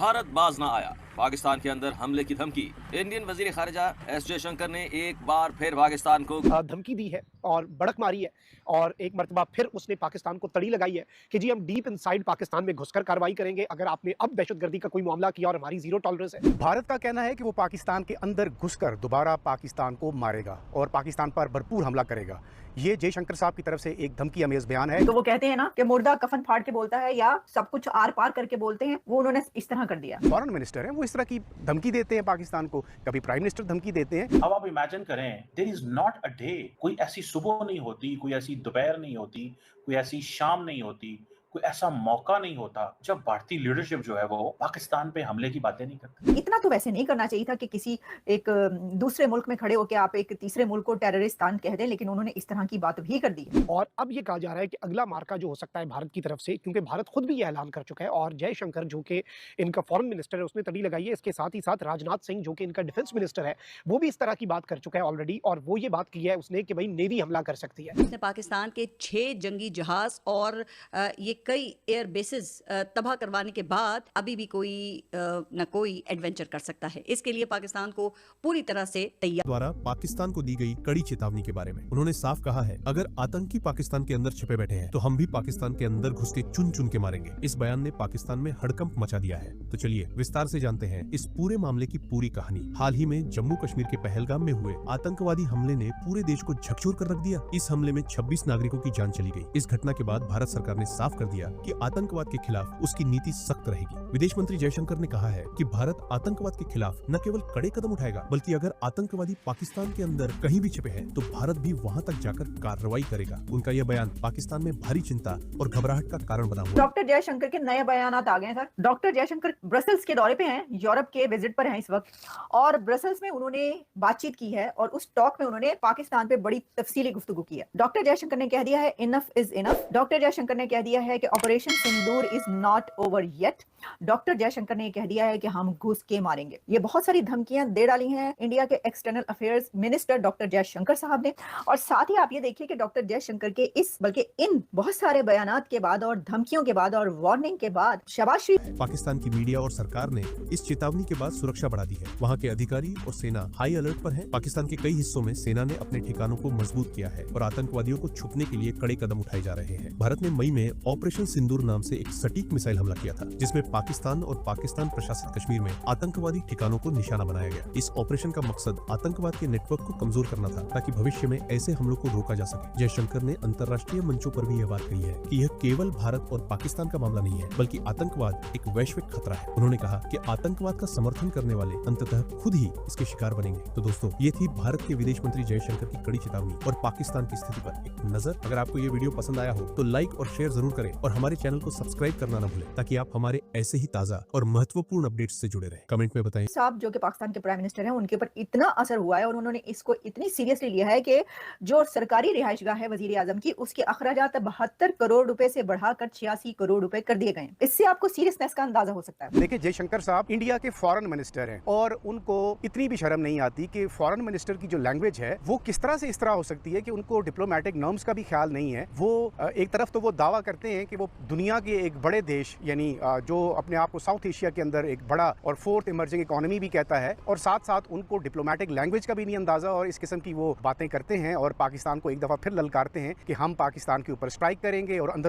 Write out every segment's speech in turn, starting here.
भारत बाज ना आया, पाकिस्तान के अंदर हमले की धमकी। इंडियन वजीर खारिजा एस जयशंकर ने एक बार फिर पाकिस्तान को धमकी दी है और भड़क मारी है और एक मर्तबा फिर उसने पाकिस्तान को तड़ी लगाई है कि जी हम डीप इनसाइड पाकिस्तान में घुसकर कार्रवाई करेंगे अगर आपने अब दहशतगर्दी का कोई मामला किया और हमारी जीरो टॉलरेंस है। भारत का कहना है कि वो पाकिस्तान के अंदर घुसकर दोबारा पाकिस्तान को मारेगा और पाकिस्तान पर भरपूर हमला करेगा। ये जयशंकर साहब की तरफ से एक धमकी अमेज बयान है। तो वो कहते हैं ना कि मुर्दा कफन फाड़ के बोलता है या सब कुछ आर पार करके बोलते हैं, वो उन्होंने इस तरह कर दिया। फॉरेन मिनिस्टर हैं, वो इस तरह की धमकी देते हैं पाकिस्तान को, कभी प्राइम मिनिस्टर धमकी देते हैं। अब आप इमेजिन करें, there is not a day, कोई ऐसी सुबह नहीं होती, कोई ऐसी दोपहर नहीं होती, कोई ऐसी शाम नहीं होती, कोई ऐसा मौका नहीं होता जब भारतीय लीडरशिप जो है वो पाकिस्तान पे हमले की बातें नहीं करती। इतना तो वैसे नहीं करना चाहिए था कि किसी एक दूसरे मुल्क में खड़े होकर आप एक तीसरे मुल्क को टेररिस्तान कह दें, लेकिन उन्होंने इस तरह की बात भी कर दी है। और अब ये कहा जा रहा है कि अगला मार्का जो हो सकता है भारत की तरफ से, क्योंकि भारत खुद भी ये ऐलान कर चुका है और जयशंकर जो कि इनका फॉरेन मिनिस्टर है उसने तड़ी लगाई है। इसके साथ ही साथ राजनाथ सिंह जो कि इनका डिफेंस मिनिस्टर है वो भी इस तरह की बात कर चुका है ऑलरेडी, और वो ये बात की है उसने कि भाई नेवी हमला कर सकती है। उसने पाकिस्तान के 6 जंगी जहाज और ये कई एयर बेसिस तबाह करवाने के बाद अभी भी कोई न कोई एडवेंचर कर सकता है। इसके लिए पाकिस्तान को पूरी तरह से तैयार द्वारा पाकिस्तान को दी गई कड़ी चेतावनी के बारे में उन्होंने साफ कहा है, अगर आतंकी पाकिस्तान के अंदर छिपे बैठे हैं तो हम भी पाकिस्तान के अंदर घुस के चुन चुन के मारेंगे। इस बयान ने पाकिस्तान में हड़कंप मचा दिया है। तो चलिए विस्तार से जानते हैं इस पूरे मामले की पूरी कहानी। हाल ही में जम्मू कश्मीर के पहलगाम में हुए आतंकवादी हमले ने पूरे देश को झकझोर कर रख दिया। इस हमले में 26 नागरिकों की जान चली गई। इस घटना के बाद भारत सरकार ने साफ कर दिया कि आतंकवाद के खिलाफ उसकी नीति सख्त रहेगी। विदेश मंत्री जयशंकर ने कहा है कि भारत आतंकवाद के खिलाफ न केवल कड़े कदम उठाएगा बल्कि अगर आतंकवादी पाकिस्तान के अंदर कहीं भी छिपे हैं तो भारत भी वहां तक जाकर कार्रवाई करेगा। उनका यह बयान पाकिस्तान में भारी चिंता और घबराहट का कारण बना हुआ। डॉक्टर जयशंकर के नए बयान आ गए हैं सर। डॉक्टर जयशंकर ब्रसल्स के दौरे पे हैं, यूरोप के विजिट पर हैं इस वक्त, और ब्रसल्स में उन्होंने बातचीत की है और उस टॉक में उन्होंने पाकिस्तान पे बड़ी तफसीली गुफ्तगू की है। डॉक्टर जयशंकर ने कह दिया है enough is enough. Doctor Jaishankar ने कह दिया है कि operation Sindoor is not over yet. Doctor Jaishankar ने कह दिया है कि हम घुस के मारेंगे। ये बहुत सारी धमकियां दे डाली हैं इंडिया के external affairs minister doctor Jaishankar साहब ने। और साथ ही आप ये देखिए कि डॉक्टर जयशंकर के बल्कि इन बहुत सारे बयानात के बाद और धमकियों के बाद और वार्निंग के बाद शाबाशी। पाकिस्तान की मीडिया और सरकार ने इस चेतावनी के बाद सुरक्षा बढ़ा दी है। वहाँ के अधिकारी और सेना हाई अलर्ट पर है। पाकिस्तान के कई हिस्सों में सेना ने अपने ठिकानों को मजबूत किया है और आतंकवादियों को छुपने के लिए कड़े कदम उठाए जा रहे हैं। भारत ने मई में ऑपरेशन सिंदूर नाम से एक सटीक मिसाइल हमला किया था जिसमें पाकिस्तान और पाकिस्तान प्रशासित कश्मीर में आतंकवादी ठिकानों को निशाना बनाया गया। इस ऑपरेशन का मकसद आतंकवाद के नेटवर्क को कमजोर करना था ताकि भविष्य में ऐसे हमलों को रोका जा सके। जयशंकर ने अंतर्राष्ट्रीय मंचों पर भी यह बात कही है कि यह केवल भारत और पाकिस्तान का मामला नहीं है बल्कि आतंकवाद एक वैश्विक खतरा है। उन्होंने कहा कि आतंकवाद का समर्थन करने वाले अंततः खुद ही इसके शिकार बनेंगे। तो दोस्तों, ये थी भारत के विदेश मंत्री जयशंकर की कड़ी चेतावनी और पाकिस्तान की स्थिति पर एक नजर। अगर आपको ये वीडियो पसंद आया हो तो लाइक और शेयर जरूर करें और हमारे चैनल को सब्सक्राइब करना न भूलें ताकि आप हमारे ऐसे ही ताजा और महत्वपूर्ण अपडेट्स से जुड़े रहें। कमेंट में बताएं। साहब जो कि पाकिस्तान के प्राइम मिनिस्टर हैं, उनके ऊपर इतना असर हुआ है और उन्होंने इसको इतनी सीरियसली लिया है कि जो सरकारी रिहाइशगाह है वजीर आजम की, उसके अखराजात 72 करोड़ रुपए से बढ़ाकर 86 करोड़ रुपए कर दिए गए। इससे आपको सीरियसनेस का अंदाजा हो सकता है। देखिए, जयशंकर साहब इंडिया के फॉरेन मिनिस्टर हैं और उनको इतनी भी शर्म नहीं आती कि फॉरेन मिनिस्टर की जो लैंग्वेज है वो किस तरह से इस तरह हो सकती है कि उनको डिप्लोमेटिक नॉर्म्स का भी ख्याल नहीं है। वो एक तरफ तो वो दावा करते हैं कि वो दुनिया के एक बड़े देश यानी जो अपने आप को साउथ एशिया के अंदर एक बड़ा और फोर्थ इमर्जिंग इकोनॉमी भी कहता है, और साथ साथ उनको डिप्लोमेटिक लैंग्वेज का भी नहीं अंदाजा, और इस किस्म की वो बातें करते हैं और पाकिस्तान को एक दफा फिर ललकारते हैं कि हम पाकिस्तान के ऊपर स्ट्राइक करेंगे और अंदर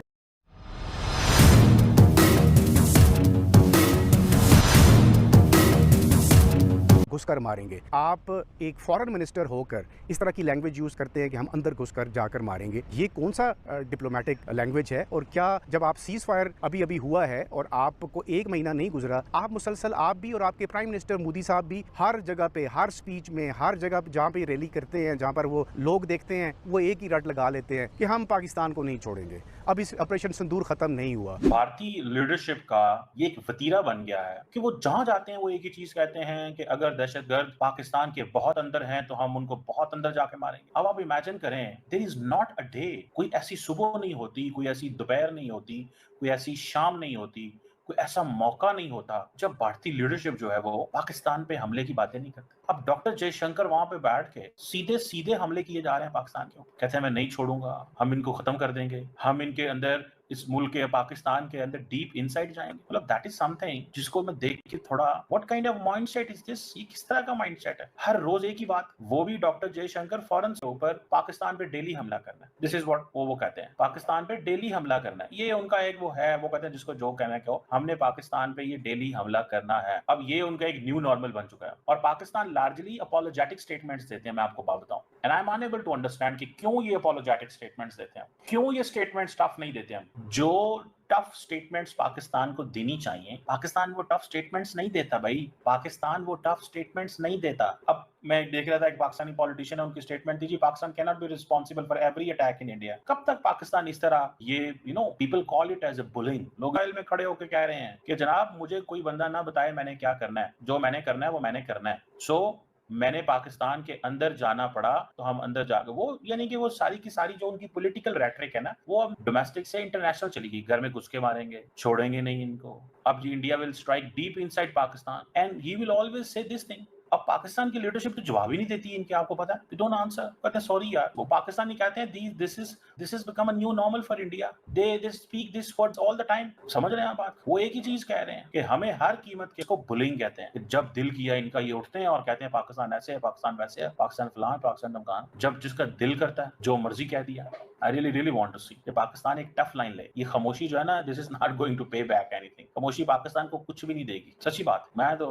घुसकर मारेंगे। आप एक फॉरेन मिनिस्टर होकर इस तरह की लैंग्वेज यूज करते हैं कि हम अंदर घुसकर जाकर मारेंगे। ये कौन सा डिप्लोमेटिक लैंग्वेज है? और क्या जब आप सीज फायर अभी अभी हुआ है और आपको 1 महीना नहीं गुजरा, आप मुसलसल, आप भी और आपके प्राइम मिनिस्टर मोदी साहब भी हर जगह पे, हर स्पीच में, हर जगह जहाँ पे रैली करते हैं, जहाँ पर वो लोग देखते हैं, वो एक ही रट लगा लेते हैं कि हम पाकिस्तान को नहीं छोड़ेंगे। अब इस ऑपरेशन सिंदूर खत्म नहीं हुआ। भारतीय लीडरशिप का ये एक वतीरा बन गया है कि वो जहां जाते हैं वो एक ही चीज कहते हैं कि अगर दहशतगर्द पाकिस्तान के बहुत अंदर हैं तो हम उनको बहुत अंदर जाके मारेंगे। अब आप इमेजिन करें, there is not a day, कोई ऐसी सुबह नहीं होती, कोई ऐसी दोपहर नहीं होती, कोई ऐसी शाम नहीं होती, कोई ऐसा मौका नहीं होता जब भारतीय लीडरशिप जो है वो पाकिस्तान पे हमले की बातें नहीं करती। अब डॉक्टर जयशंकर वहां पे बैठ के सीधे सीधे हमले किए जा रहे हैं पाकिस्तान के ऊपर। कहते हैं मैं नहीं छोड़ूंगा, हम इनको खत्म कर देंगे, हम इनके अंदर इस मुल्क के पाकिस्तान के अंदर डीप इनसाइड जाएंगे। मतलब दैट इज समथिंग जिसको मैं देख के थोड़ा what kind of mindset is this, ये किस तरह का माइंडसेट है। हर रोज एक ही बात, वो भी डॉक्टर जयशंकर फॉरेन के ऊपर पाकिस्तान पे डेली हमला करना है। दिस इज व्हाट वो कहते हैं, पाकिस्तान पे डेली हमला करना है। ये उनका एक वो है, वो कहते हैं जिसको जो कहना है कहो, हमने पाकिस्तान पे ये डेली हमला करना है। अब ये उनका एक न्यू नॉर्मल बन चुका है और पाकिस्तान लार्जली अपोलोजेटिक स्टेटमेंट्स देते हैं। मैं आपको बात बताऊं, and I am unable to understand कि क्यों ये अपोलोजेटिक स्टेटमेंट्स देते हैं, क्यों ये स्टेटमेंट्स टफ नहीं देते हैं। जो टफ स्टेटमेंट्स पाकिस्तान को देनी चाहिए, पाकिस्तान वो टफ स्टेटमेंट्स नहीं देता भाई, पाकिस्तान वो टफ स्टेटमेंट्स नहीं देता। अब मैं देख रहा था एक पाकिस्तानी पॉलिटिशियन है, उनकी स्टेटमेंट थी जी Pakistan can not be responsible for every attack in India. कब तक पाकिस्तान इस तरह, ये people call it as a bullying. लोग में खड़े होकर कह रहे हैं कि जनाब मुझे कोई बंदा ना बताए मैंने क्या करना है, जो मैंने करना है वो मैंने करना है। सो मैंने पाकिस्तान के अंदर जाना पड़ा तो हम अंदर जाकर वो, यानी कि वो सारी की सारी जो उनकी पॉलिटिकल रेटरिक है ना, वो अब डोमेस्टिक से इंटरनेशनल चली गई। घर में घुस के मारेंगे, छोड़ेंगे नहीं इनको। अब India will strike deep inside Pakistan and he will always say this thing. अब पाकिस्तान की लीडरशिप तो जवाब ही नहीं देती इनके, आपको पता है, दे डोंट आंसर, कहते हैं सॉरी यार। वो पाकिस्तानी कहते हैं this is become a new normal for India, they speak this words all the time. समझ रहे हैं आप बात? वो एक ही चीज कह रहे हैं कि हमें हर कीमत के, इसको बुलिंग कहते हैं। जब दिल किया इनका ये उठते हैं और कहते हैं पाकिस्तान ऐसे है, पाकिस्तान वैसे है, पाकिस्तान फलान, पाकिस्तान ढमकान। जब जिसका दिल करता है जो मर्जी कह दिया। आई रियली वांट टू सी कि पाकिस्तान एक टफ लाइन ले। ये खामोशी जो है ना, this is not going to pay back anything. खामोशी पाकिस्तान को कुछ भी नहीं देगी, सच्ची बात। मैं तो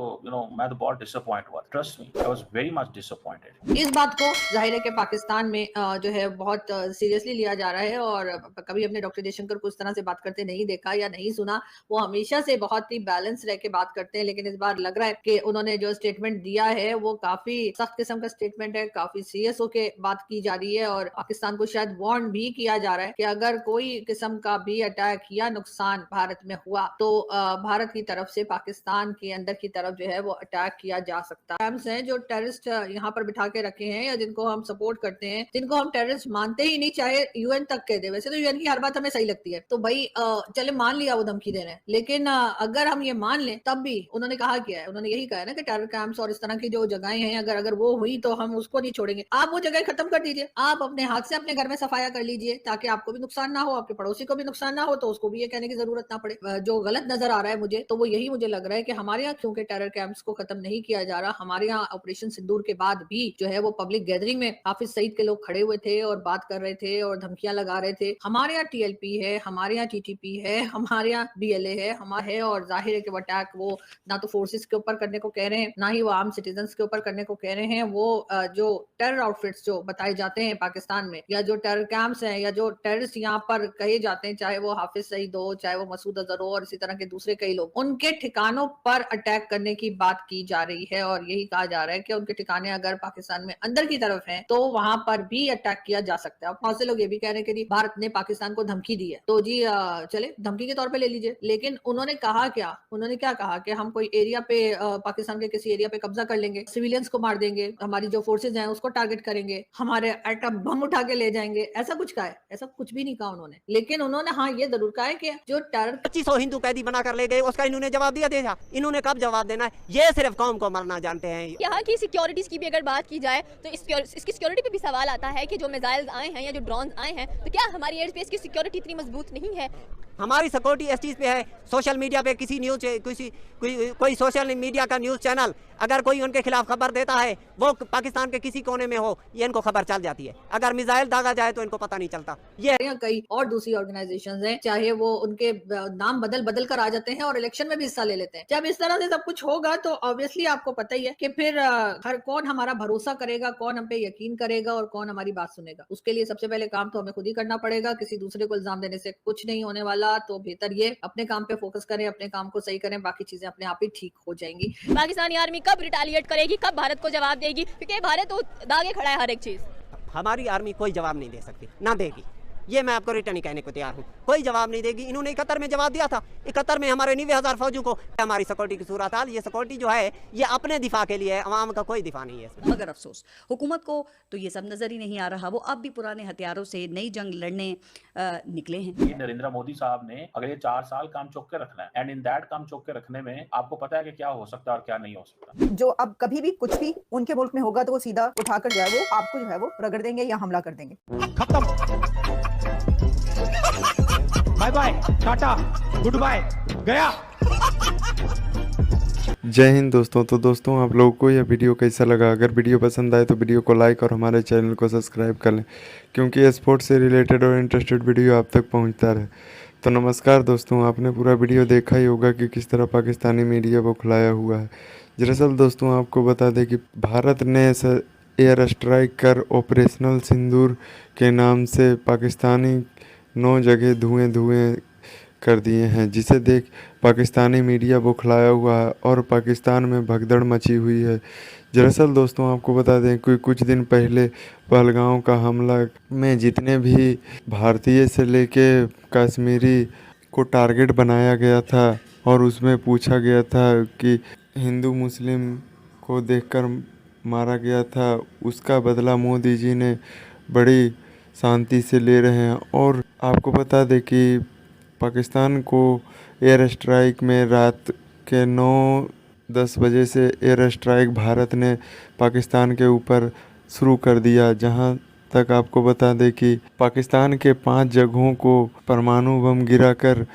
मैं तो बहुत डिसअपॉइंट हुआ, trust me, I was very much disappointed. इस बात को जाहिर है कि पाकिस्तान में जो है बहुत सीरियसली लिया जा रहा है और कभी हमने डॉक्टर जयशंकर को उस तरह से बात करते नहीं देखा या नहीं सुना। वो हमेशा से बहुत ही बैलेंस रह के बात करते हैं, लेकिन इस बार लग रहा है कि उन्होंने जो स्टेटमेंट दिया है वो काफी सख्त किस्म का स्टेटमेंट है, काफी सीरियस होके बात की जा रही है और पाकिस्तान को शायद वार्न भी किया जा रहा है कि अगर कोई किस्म का भी अटैक या नुकसान भारत में हुआ तो भारत की तरफ से पाकिस्तान के अंदर की तरफ जो है वो अटैक किया जा सकता है। हैं जो टेररिस्ट यहाँ पर बिठा के रखे हैं या जिनको हम सपोर्ट करते हैं, जिनको हम टेररिस्ट मानते ही नहीं, चाहे यूएन तक कह दे। वैसे तो यूएन की हर बात हमें सही लगती है, तो भाई चले मान लिया वो धमकी दे रहे हैं, लेकिन अगर हम ये मान लें तब भी उन्होंने कहा क्या है, उन्होंने यही कहा है ना कि टेरर कैंप्स और इस तरह की जो जगहें हैं अगर वो हुई तो हम उसको नहीं छोड़ेंगे। आप वो जगह खत्म कर दीजिए, आप अपने हाथ से अपने घर में सफाया कर लीजिए ताकि आपको भी नुकसान ना हो, आपके पड़ोसी को भी नुकसान ना हो, तो उसको भी ये कहने की जरूरत ना पड़े। जो गलत नजर आ रहा है मुझे, तो वो यही मुझे लग रहा है कि हमारे यहाँ क्योंकि टेरर कैंप्स को खत्म नहीं किया जा रहा, हमारे यहाँ ऑपरेशन सिंदूर के बाद भी जो है वो पब्लिक गैदरिंग में हाफिज सईद के लोग खड़े हुए थे और बात कर रहे थे और धमकियां लगा रहे थे। हमारे यहाँ टीएलपी है, हमारे यहाँ टीटीपी है, हमारे यहाँ बीएलए है, हमारा है, और जाहिर है कि वो अटैक वो ना तो फोर्सेस के ऊपर करने को कह रहे हैं, ना ही वो आर्म सिटीजन के ऊपर करने को कह रहे हैं। वो जो टेरर आउटफिट्स जो बताए जाते हैं पाकिस्तान में, या जो टेरर कैंप्स हैं, या जो टेररिस्ट यहाँ पर कहे जाते हैं, चाहे वो हाफिज सईद हो, चाहे वो मसूद अजहर हो और इसी तरह के दूसरे कई लोग, उनके ठिकानों पर अटैक करने की बात की जा रही है और यही कहा जा रहा है कि उनके ठिकाने अगर पाकिस्तान में अंदर की तरफ हैं तो वहां पर भी अटैक किया जा सकता है। बहुत से लोग ये भी कह रहे हैं कि भारत ने पाकिस्तान को धमकी दी है, तो जी चले धमकी के तौर पे ले लीजिए, लेकिन उन्होंने कहा क्या, उन्होंने क्या कहा कि हम कोई एरिया पे पाकिस्तान के किसी एरिया पे कब्जा कर लेंगे, सिविलियंस को मार देंगे, हमारी जो फोर्सेज हैं उसको टारगेट करेंगे, हमारे एटम बम उठा के ले जाएंगे, ऐसा कुछ कहा है? ऐसा कुछ भी नहीं कहा उन्होंने। लेकिन उन्होंने हाँ ये जरूर कहा है कि जो टेरर 2500 हिंदू कैदी बना कर ले गए, उसका इन्होंने जवाब दिया देगा। इन्होंने कब जवाब देना है, ये सिर्फ कौम को मरना जानते हैं। यहाँ की सिक्योरिटीज की भी अगर बात की जाए तो इसकी सिक्योरिटी पे भी सवाल आता है कि जो मिसाइल्स आए हैं या जो ड्रोन आए हैं, तो क्या हमारी एयर स्पेस की सिक्योरिटी इतनी मजबूत नहीं है? हमारी सिक्योरिटी इस चीज़ पे है, सोशल मीडिया पे किसी न्यूज़ कोई सोशल मीडिया का न्यूज़ चैनल अगर कोई उनके खिलाफ खबर देता है, वो पाकिस्तान के किसी कोने में हो, ये इनको खबर चल जाती है। अगर मिसाइल दागा जाए तो इनको पता नहीं चलता। ये कई और दूसरी ऑर्गेनाइजेशंस हैं, चाहे वो उनके नाम बदल कर आ जाते हैं और इलेक्शन में भी हिस्सा ले लेते हैं। जब इस तरह से सब कुछ होगा तो ऑब्वियसली आपको पता ही है कि फिर हर कौन हमारा भरोसा करेगा, कौन हम पे यकीन करेगा और कौन हमारी बात सुनेगा। उसके लिए सबसे पहले काम तो हमें खुद ही करना पड़ेगा। किसी दूसरे को इल्जाम देने से कुछ नहीं होने वाला, तो बेहतर ये अपने काम पे फोकस करें, अपने काम को सही करें, बाकी चीजें अपने आप ही ठीक हो जाएंगी। पाकिस्तानी आर्मी कब रिटेलिएट करेगी, कब भारत को जवाब देगी? क्योंकि भारत तो दागे खड़ा है हर एक चीज। हमारी आर्मी कोई जवाब नहीं दे सकती, ना देगी, ये मैं आपको रिटर्न ही कहने को तैयार हूँ। कोई जवाब नहीं देगी। इन्होंने 71 में जवाब दिया था, 71 में हमारे 90,000 फौजों को। हमारी सिक्योरिटी की सूरत हाल, ये सिक्योरिटी जो है ये अपने दिफा के लिए है, अवाम का कोई दिफा नहीं है। मगर अफसोस हुकूमत को तो ये सब नजर ही नहीं आ रहा। वो अब भी पुराने हथियारों से नई जंग लड़ने निकले हैं। ये नरेंद्र मोदी साहब ने अगले 4 साल काम चौक के रखना है, एंड इन दैट काम चौक के रखने में आपको पता है कि क्या हो सकता है और क्या नहीं हो सकता। जो अब कभी भी कुछ भी उनके मुल्क में होगा तो वो सीधा उठाकर जो है वो आपको जो है वो रगड़ देंगे या हमला कर देंगे। खत्म। Bye bye, tata, good bye, गया। जय हिंद दोस्तों। तो दोस्तों आप लोगों को यह वीडियो कैसा लगा? अगर वीडियो पसंद आए तो वीडियो को लाइक और हमारे चैनल को सब्सक्राइब कर लें, क्योंकि स्पोर्ट्स से रिलेटेड और इंटरेस्टेड वीडियो आप तक पहुंचता रहे। तो नमस्कार दोस्तों, आपने पूरा वीडियो देखा ही होगा कि किस तरह पाकिस्तानी मीडिया को खुलाया हुआ है। दरअसल दोस्तों आपको बता दें कि भारत ने एयर स्ट्राइक कर ऑपरेशनल सिंदूर के नाम से पाकिस्तानी 9 जगह धुएं कर दिए हैं, जिसे देख पाकिस्तानी मीडिया बौखलाया हुआ है और पाकिस्तान में भगदड़ मची हुई है। दरअसल दोस्तों आपको बता दें कि कुछ दिन पहले पहलगांव का हमला में जितने भी भारतीय से लेके कश्मीरी को टारगेट बनाया गया था और उसमें पूछा गया था कि हिंदू मुस्लिम को देखकर मारा गया था, उसका बदला मोदी जी ने बड़ी शांति से ले रहे हैं। और आपको बता दें कि पाकिस्तान को एयर स्ट्राइक में रात के 9-10 बजे से एयर स्ट्राइक भारत ने पाकिस्तान के ऊपर शुरू कर दिया, जहां तक आपको बता दें कि पाकिस्तान के 5 जगहों को परमाणु बम गिराकर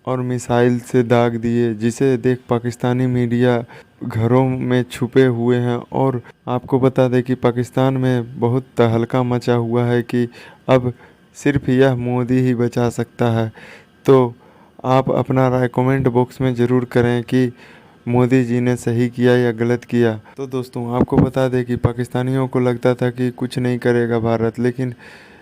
और मिसाइल से दाग दिए, जिसे देख पाकिस्तानी मीडिया घरों में छुपे हुए हैं। और आपको बता दें कि पाकिस्तान में बहुत तहलका मचा हुआ है कि अब सिर्फ यह मोदी ही बचा सकता है। तो आप अपना राय कमेंट बॉक्स में ज़रूर करें कि मोदी जी ने सही किया या गलत किया। तो दोस्तों आपको बता दें कि पाकिस्तानियों को लगता था कि कुछ नहीं करेगा भारत, लेकिन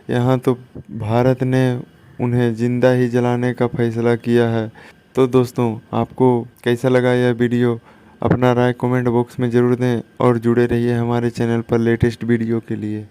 यहाँ तो भारत ने उन्हें ज़िंदा ही जलाने का फैसला किया है। तो दोस्तों आपको कैसा लगा यह वीडियो? अपना राय कमेंट बॉक्स में ज़रूर दें और जुड़े रहिए हमारे चैनल पर लेटेस्ट वीडियो के लिए।